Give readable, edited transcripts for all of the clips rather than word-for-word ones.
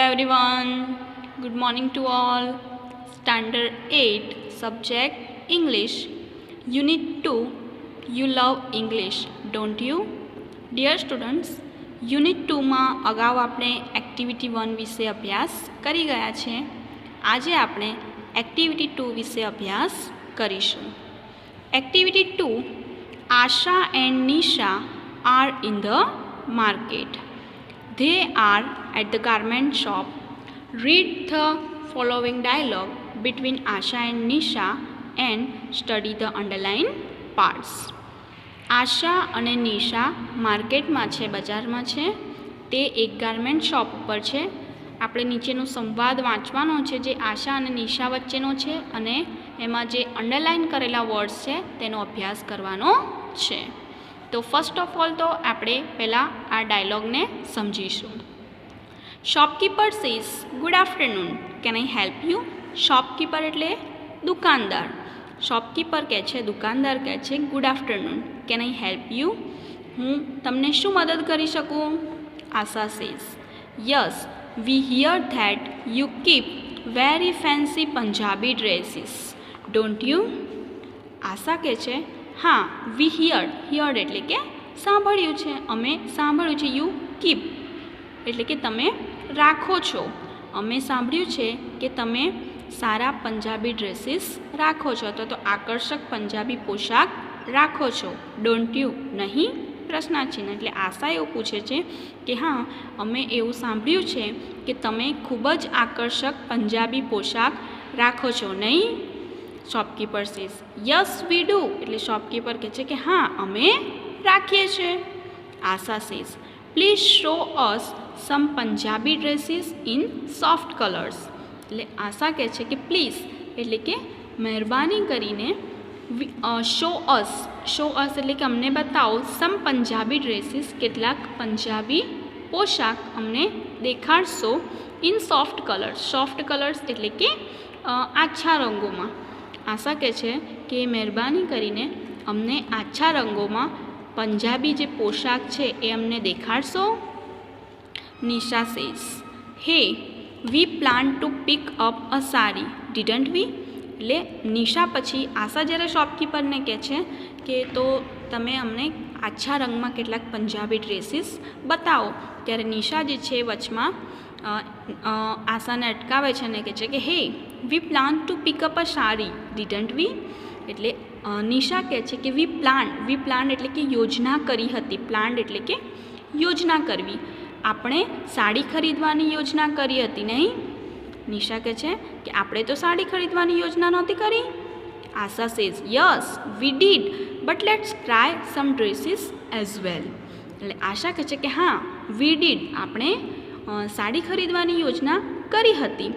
everyone, good morning to all. Standard 8 subject English, Unit 2. You love English, don't you? Dear students, Unit 2 માં અગાઉ આપણે activity 1 વિશે અભ્યાસ કરી ગયા છે. આજે આપણે એક્ટિવિટી 2 વિશે અભ્યાસ કરીશું. Activity 2, Asha and Nisha are in the market. They are at the garment shop. Read the following dialogue between Asha and Nisha and study the underlined parts. આશા અને નિશા માર્કેટમાં છે, બજારમાં છે. તે એક ગાર્મેન્ટ શોપ ઉપર છે. આપણે નીચેનો સંવાદ વાંચવાનો છે જે આશા અને નિશા વચ્ચેનો છે અને એમાં જે અંડરલાઇન કરેલા વર્ડ્સ છે તેનો અભ્યાસ કરવાનો છે. તો ફર્સ્ટ ઓફ ઓલ તો આપણે પહેલાં આ ડાયલોગને સમજીશું. Shopkeeper says, good afternoon, can I help you? Shopkeeper એટલે દુકાનદાર. શોપકીપર કહે છે, દુકાનદાર કહે છે good afternoon, can I help you? હું તમને શું મદદ કરી શકું? Asha says, yes, we hear that you keep very fancy Punjabi dresses, don't you? Asha કહે છે, હા, વી હિયર્ડ એટલે કે સાંભળ્યું છે, અમે સાંભળ્યું છે. યુ કીપ એટલે કે તમે રાખો છો. અમે સાંભળ્યું છે કે તમે સારા પંજાબી ડ્રેસીસ રાખો છો અથવા તો આકર્ષક પંજાબી પોશાક રાખો છો. Don't you? નહીં, પ્રશ્નાચિહ્ન. એટલે આશા એવું પૂછે છે કે હા, અમે એવું સાંભળ્યું છે કે તમે ખૂબ જ આકર્ષક પંજાબી પોશાક રાખો છો, નહીં? Shopkeeper says, yes we do એટલે શોપકીપર કહે છે કે હા, અમે રાખીએ છીએ. Asha says, please show us some Punjabi dresses in soft colours. એટલે આશા કહે છે કે પ્લીઝ એટલે કે મહેરબાની કરીને શો અસ એટલે કે અમને બતાવો સમ પંજાબી ડ્રેસીસ, કેટલાક પંજાબી પોશાક અમને દેખાડશો in soft colours. Soft colours એટલે કે આછા રંગોમાં. આશા કહે છે કે મહેરબાની કરીને અમને આછા રંગોમાં પંજાબી જે પોશાક છે એ અમને દેખાડશો. Nisha says, hey, we plan to pick up a sari, didn't we? એટલે નિશા પછી આશા જ્યારે શોપકીપરને કહે છે કે તો તમે અમને આછા રંગમાં કેટલાક પંજાબી ડ્રેસીસ બતાવો, ત્યારે નિશા જે છે વચમાં આશાને અટકાવે છે અને કહે છે કે hey, we plan to pick up a sari, didn't we? એટલે નિશા કહે છે કે વી પ્લાન એટલે કે યોજના કરી હતી. પ્લાન એટલે કે યોજના કરવી. આપણે સાડી ખરીદવાની યોજના કરી હતી, નહીં? નિશા કહે છે કે આપણે તો સાડી ખરીદવાની યોજના નહોતી કરી. Asha says, yes we did, but let's try some dresses as well. એટલે આશા કહે છે કે હા, વી ડીડ આપણે સાડી ખરીદવાની યોજના કરી હતી,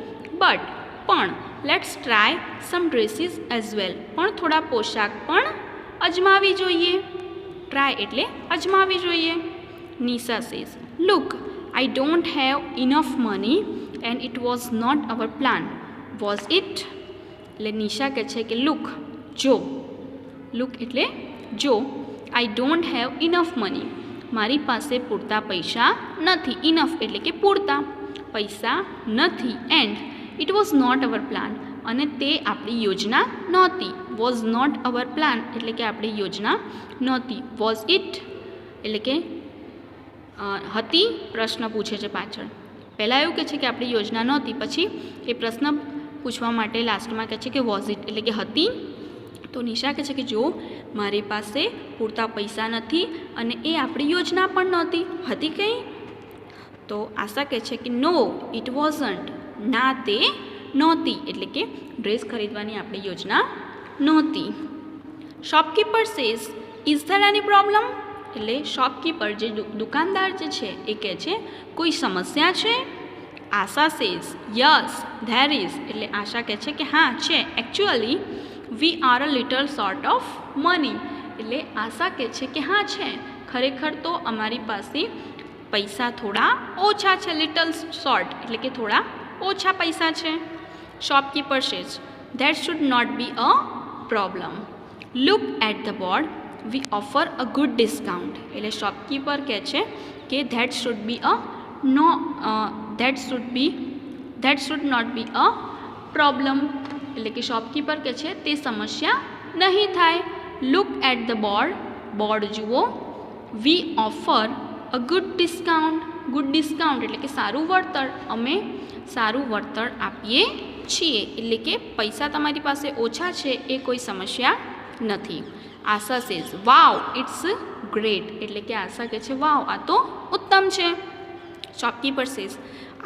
પણ let's try some dresses as well, પણ થોડા પોશાક પણ અજમાવી જોઈએ. ટ્રાય એટલે અજમાવી જોઈએ. Nisha says, look, I don't have enough money and it was not our plan, was it? એટલે નિશા કહે છે કે લુક એટલે જો, I don't have enough money, મારી પાસે પૂરતા પૈસા નથી. ઇનફ એટલે કે પૂરતા પૈસા નથી. And it was not our plan, અને તે આપણી યોજના નહોતી. વોઝ નોટ અવર પ્લાન એટલે કે આપણી યોજના નહોતી. વોઝ ઇટ એટલે કે હતી, પ્રશ્ન પૂછે છે પાછળ. પહેલાં એવું કહે છે કે આપણી યોજના નહોતી, પછી એ પ્રશ્ન પૂછવા માટે લાસ્ટમાં કહે છે કે વોઝ ઇટ એટલે કે હતી. તો નિશા કહે છે કે જો, મારી પાસે પૂરતા પૈસા નથી અને એ આપણી યોજના પણ નહોતી. હતી કંઈ? તો આશા કહે છે કે નો ઇટ વોઝન્ટ, ના તે નહોતી, એટલે કે ડ્રેસ ખરીદવાની આપણી યોજના નહોતી. Shopkeeper says, is there any problem? એટલે શોપકીપર જે દુકાનદાર જે છે એ કહે છે કોઈ સમસ્યા છે? Asha says, yes there is એટલે આશા કહે છે કે હા છે. Actually we are a little short of money. એટલે આશા કહે છે કે હા છે, ખરેખર તો અમારી પાસે પૈસા થોડા ઓછા છે. લિટલ શોર્ટ એટલે કે થોડા ઓછા પૈસા છે. Shopkeeper says, that should not be a problem. Look at the board, we offer a good discount. એટલે શોપકીપર કહે છે કે that should be a that should not be a problem. એટલે કે શોપકીપર કે છે તે સમસ્યા નહીં થાય. લુક એટ ધ બોર્ડ જુઓ. વી ઓફર અ ગુડ ડિસ્કાઉન્ટ એટલે કે સારું વળતર, અમે સારું વળતર આપીએ છીએ. એટલે કે પૈસા તમારી પાસે ઓછા છે એ કોઈ સમસ્યા નથી. આશા સેઝ વાવ ઇટ્સ ગ્રેટ એટલે કે આશા કહે છે વાવ આ તો ઉત્તમ છે. Shopkeeper says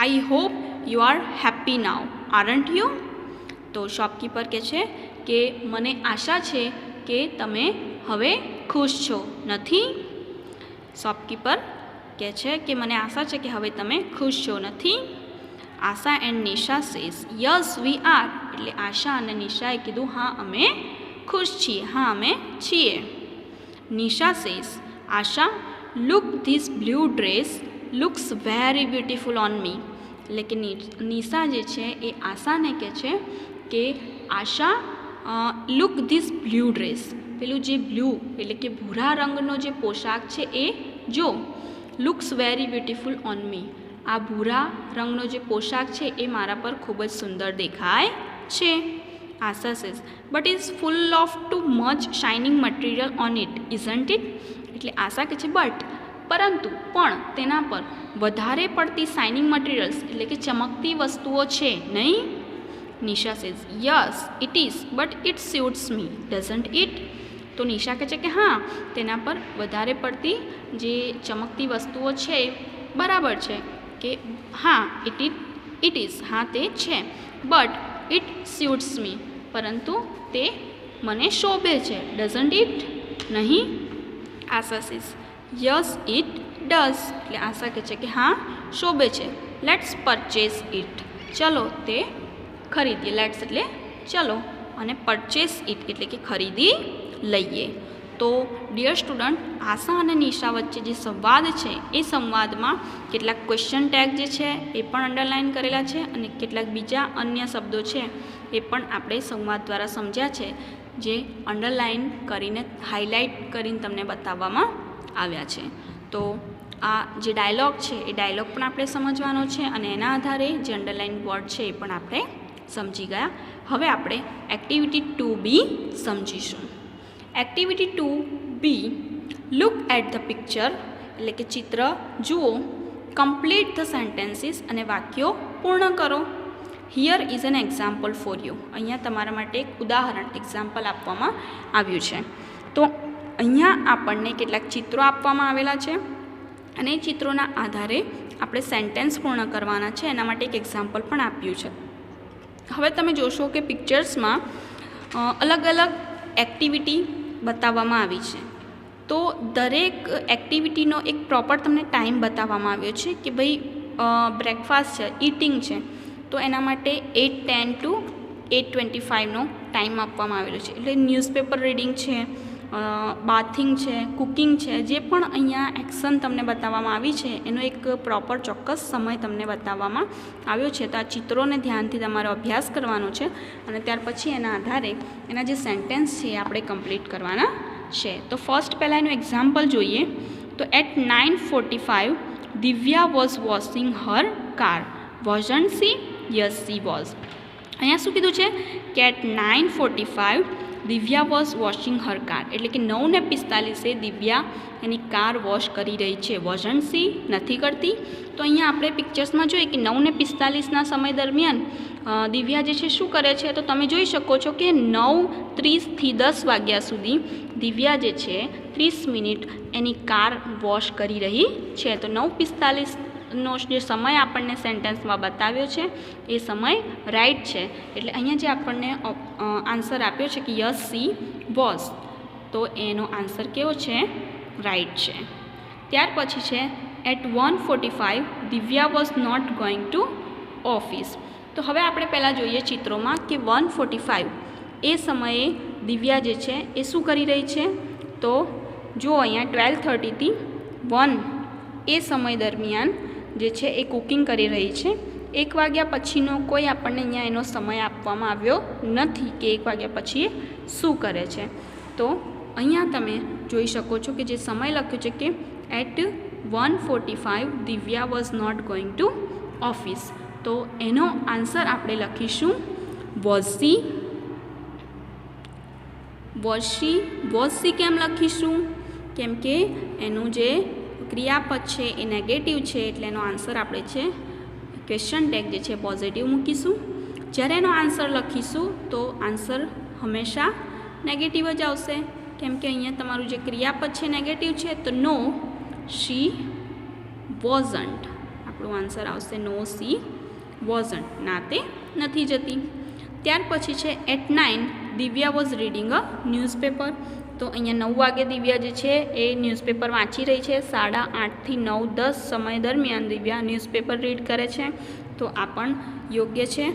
I hope you are happy now aren't you. તો શોપકીપર કહે છે કે મને આશા છે કે તમે હવે ખુશ છો, નથી? શોપકીપર કહે છે કે મને આશા છે કે હવે તમે ખુશ છો, નથી? Asha and Nisha says yes we are એટલે આશા અને નિશાએ કીધું હા અમે ખુશ છીએ, હા અમે છીએ. Nisha says Asha look this blue dress looks very beautiful on me. એટલે કે નિશા જે છે એ આશાને કહે છે કે આશા લુક ધીસ બ્લુ ડ્રેસ, પેલું જે બ્લુ એટલે કે ભૂરા રંગનો જે પોશાક છે એ જો. Looks very beautiful on me, આ ભૂરા રંગનો જે પોશાક છે એ મારા પર ખૂબ જ સુંદર દેખાય છે. Asha says but is full of too much shining material on it isn't it. એટલે આશા કહે છે પરંતુ પણ તેના પર વધારે પડતી શાઇનિંગ મટીરિયલ્સ એટલે કે ચમકતી વસ્તુઓ છે નહીં? Nisha says yes it is but it suits me doesn't it. તો નિશા કહે છે કે હા તેના પર વધારે પડતી જે ચમકતી વસ્તુઓ છે બરાબર છે કે હા ઇટ ઇઝ હા તે છે, બટ ઇટ સ્યુટ્સ મી પરંતુ તે મને શોભે છે. ડઝન્ટ ઇટ નહીં? આશા સેઝ યસ ઇટ ડઝ એટલે આશા કહે છે કે હા શોભે છે. લેટ્સ પરચેસ ઇટ ચલો તે ખરીદીએ. લેટ્સ એટલે ચલો અને પરચેસ ઇટ એટલે કે ખરીદી લઈએ. તો ડિયર સ્ટુડન્ટ, આશા અને નિશા વચ્ચે જે સંવાદ છે એ સંવાદમાં કેટલાક ક્વેશ્ચન ટેગ જે છે એ પણ અંડરલાઇન કરેલા છે અને કેટલાક બીજા અન્ય શબ્દો છે એ પણ આપણે સંવાદ દ્વારા સમજ્યા છે, જે અંડરલાઇન કરીને હાઇલાઇટ કરીને તમને બતાવવામાં આવ્યા છે. તો આ જે ડાયલોગ છે એ ડાયલોગ પણ આપણે સમજવાનો છે અને એના આધારે જે અંડરલાઇન વર્ડ છે એ પણ આપણે સમજી ગયા. હવે આપણે એક્ટિવિટી 2B સમજીશું. Activity 2B look at the picture એટલે કે ચિત્ર જુઓ. કમ્પ્લીટ ધ સેન્ટેન્સીસ અને વાક્યો પૂર્ણ કરો. Here is an example for you. અહીંયા તમારા માટે એક ઉદાહરણ એક્ઝામ્પલ આપવામાં આવ્યું છે. તો અહીંયા આપણને કેટલાક ચિત્રો આપવામાં આવેલા છે અને એ ચિત્રોના આધારે આપણે સેન્ટેન્સ પૂર્ણ કરવાના છે. એના માટે એક એક્ઝામ્પલ પણ આપ્યું છે. હવે તમે જોશો કે પિક્ચર્સમાં અલગ અલગ એક્ટિવિટી બતાવવામાં આવી છે. તો દરેક એક્ટિવિટીનો એક પ્રોપર તમને ટાઈમ બતાવવામાં આવ્યો છે કે ભાઈ બ્રેકફાસ્ટ છે, ઇટિંગ છે, તો એના માટે 8:10 to 8:25નો ટાઈમ આપવામાં આવેલો છે. એટલે ન્યૂઝપેપર રીડિંગ છે, બાથિંગ છે, કુકિંગ છે, જે પણ અહીંયા એક્શન તમને બતાવવામાં આવી છે એનો એક પ્રોપર ચોક્કસ સમય તમને બતાવવામાં આવ્યો છે. તો આ ચિત્રોને ધ્યાનથી તમારો અભ્યાસ કરવાનો છે અને ત્યાર પછી એના આધારે એના જે સેન્ટેન્સ છે એ આપણે કમ્પ્લીટ કરવાના છે. તો ફર્સ્ટ પહેલાં એનું એક્ઝામ્પલ જોઈએ. તો at 9:45 Divya was washing her car wasn't she? Yes she was. અહીંયા શું કીધું છે કે at 9:45 Divya was washing her car એટલે કે 9:45 દિવ્યા એની કાર વોશ કરી રહી છે. વોઝન્ટ સી નથી કરતી. તો અહીંયા આપણે પિક્ચર્સમાં જોઈએ કે 9:45ના સમય દરમિયાન દિવ્યા જે છે શું કરે છે, તો તમે જોઈ શકો છો કે 9:30 થી 10 વાગ્યા સુધી દિવ્યા જે છે 30 મિનિટ એની કાર વોશ કરી રહી છે. તો 9:45નો જે સમય આપણને સેન્ટેન્સમાં બતાવ્યો છે એ સમય રાઈટ છે. એટલે અહીંયા જે આપણને આન્સર આપ્યો છે કે યસ સી વોઝ, તો એનો આન્સર કેવો છે? રાઈટ છે. ત્યાર પછી છે at 1:45 Divya was not going to office. તો હવે આપણે પહેલાં જોઈએ ચિત્રોમાં કે 1:45 એ સમયે દિવ્યા જે છે એ શું કરી રહી છે. તો જો અહીંયા 12:30 થી 1 એ સમય દરમિયાન જે છે એ કુકિંગ કરી રહી છે. 1 વાગ્યા પછીનો કોઈ આપણને અહીંયા એનો સમય આપવામાં આવ્યો નથી કે 1 વાગ્યા પછી એ શું કરે છે. તો અહીંયા તમે જોઈ શકો છો કે જે સમય લખ્યો છે કે at 1:45 Divya was not going to office. તો એનો આન્સર આપણે લખીશું વોઝ સી કેમ લખીશું? કેમ કે એનું જે ક્રિયાપદ છે એ નેગેટિવ છે, એટલે એનો આન્સર આપણે છે ક્વેશ્ચન ટેગ જે છે પોઝિટિવ મૂકીશું. જ્યારે એનો આન્સર લખીશું તો આન્સર હંમેશા નેગેટિવ જ આવશે, કેમ કે અહીંયા તમારું જે ક્રિયાપદ છે નેગેટિવ છે. તો નો શી વોઝન્ટ, આપણું આન્સર આવશે નો શી વોઝન્ટ, ના તે નથી જતી. ત્યાર પછી છે at 9 Divya was reading a newspaper. તો અહીંયા 9 વાગે દિવ્યા જે છે એ ન્યૂઝપેપર વાંચી રહી છે. 8:30 થી 9:10 સમય દરમિયાન દિવ્યા ન્યૂઝપેપર રીડ કરે છે. તો આ પણ યોગ્ય છે.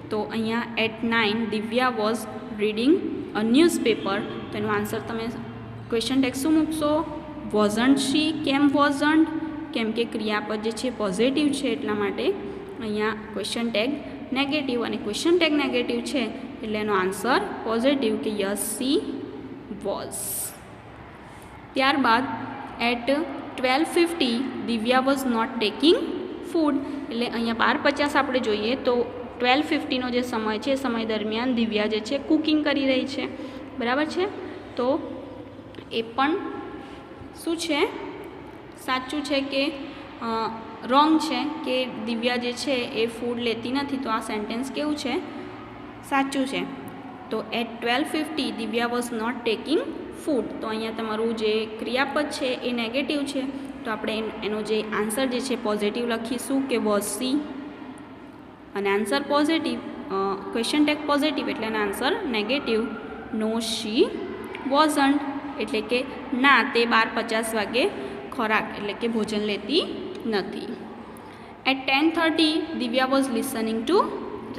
તો અહીંયા at 9 Divya was reading a newspaper. તો એનો આન્સર તમે ક્વેશ્ચન ટેગ શું મૂકશો? Wasn't she. કેમ વોઝન્ટ? કેમ કે ક્રિયાપદ જે છે પોઝિટિવ છે, એટલા માટે અહીંયા ક્વેશ્ચન ટેગ નેગેટિવ, અને ક્વેશ્ચન ટેગ નેગેટિવ છે એટલે એનો આન્સર પોઝિટિવ કે યસ સી વોઝ. ત્યારબાદ at 12:50 Divya was not taking food. એટલે અહીંયા 12:50 આપણે જોઈએ તો 12:50નો જે સમય છે, સમય દરમિયાન દિવ્યા જે છે કુકિંગ કરી રહી છે. બરાબર છે? તો એ પણ શું છે? સાચું છે કે રોંગ છે કે દિવ્યા જે છે એ ફૂડ લેતી નથી? તો આ સેન્ટેન્સ કેવું છે? સાચું છે. તો at 12:50 Divya was not taking food. તો અહીંયા તમારું જે ક્રિયાપદ છે એ નેગેટિવ છે, તો આપણે એનો જે આન્સર જે છે પોઝિટિવ લખીશું કે વોઝ સી, અને answer positive, question tag positive એટલે એનો આન્સર નેગેટિવ નો શી વોઝન્ટ, એટલે કે ના તે 12:50 વાગે ખોરાક એટલે કે ભોજન લેતી નથી. At 10:30 Divya was listening to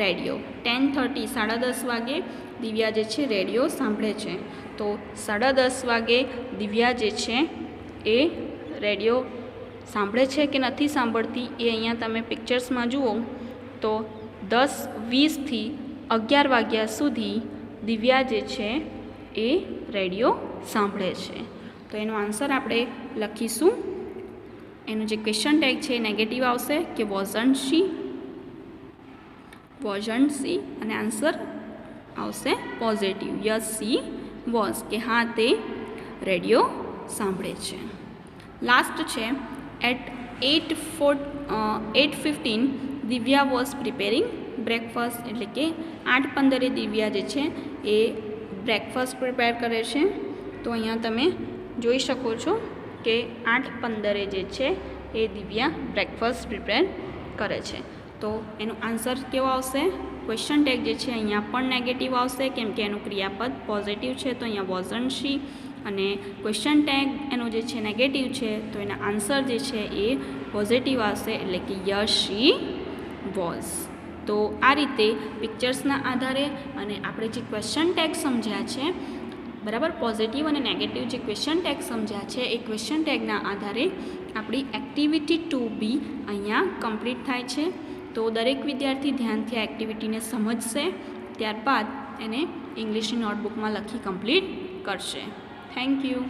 radio. 10:30 10:30 વાગે દિવ્યા જે છે રેડિયો સાંભળે છે. તો 10:30 વાગે દિવ્યા જે છે એ રેડિયો સાંભળે છે કે નથી સાંભળતી એ અહીંયા તમે પિક્ચર્સમાં જુઓ તો 10:20 થી 11 વાગ્યા સુધી દિવ્યા જે છે એ રેડિયો સાંભળે છે. તો એનો આન્સર આપણે લખીશું, એનું જે ક્વેશ્ચન ટેગ છે એ નેગેટિવ આવશે કે વોઝન્ટ સી, અને આન્સર આવશે પોઝિટિવ યસ સી વોઝ, કે હા તે રેડિયો સાંભળે છે. લાસ્ટ છે at 8:15 Divya was preparing breakfast. એટલે કે 8:15 દિવ્યા જે છે એ બ્રેકફાસ્ટ પ્રિપેર કરે છે. તો અહીંયા તમે જોઈ શકો છો કે 8:15 જે છે એ દિવ્યા બ્રેકફાસ્ટ પ્રિપેર કરે છે. તો એનો આન્સર કેવો આવશે? ક્વેશ્ચન ટેગ જે છે અહીંયા પણ નેગેટિવ આવશે, કેમ કે એનું ક્રિયાપદ પોઝિટિવ છે. તો અહીંયા વોઝન્ટ શી, અને ક્વેશ્ચન ટેગ એનો જે છે નેગેટિવ છે, તો એના આન્સર જે છે એ પોઝિટિવ આવશે, એટલે કે યસ શી વોઝ. તો આ રીતે પિક્ચર્સના આધારે અને આપણે જે ક્વેશ્ચન ટેગ સમજ્યા છે, બરાબર, પોઝિટિવ અને નેગેટિવ જે ક્વેશ્ચન ટેગ સમજ્યા છે એ ક્વેશ્ચન ટેગના આધારે આપણી એક્ટિવિટી 2B અહીંયા કમ્પ્લીટ થાય છે. તો દરેક વિદ્યાર્થી ધ્યાનથી આ એક્ટિવિટીને સમજશે, ત્યારબાદ એને ઇંગ્લિશની નોટબુકમાં લખી કમ્પ્લીટ કરશે. Thank you.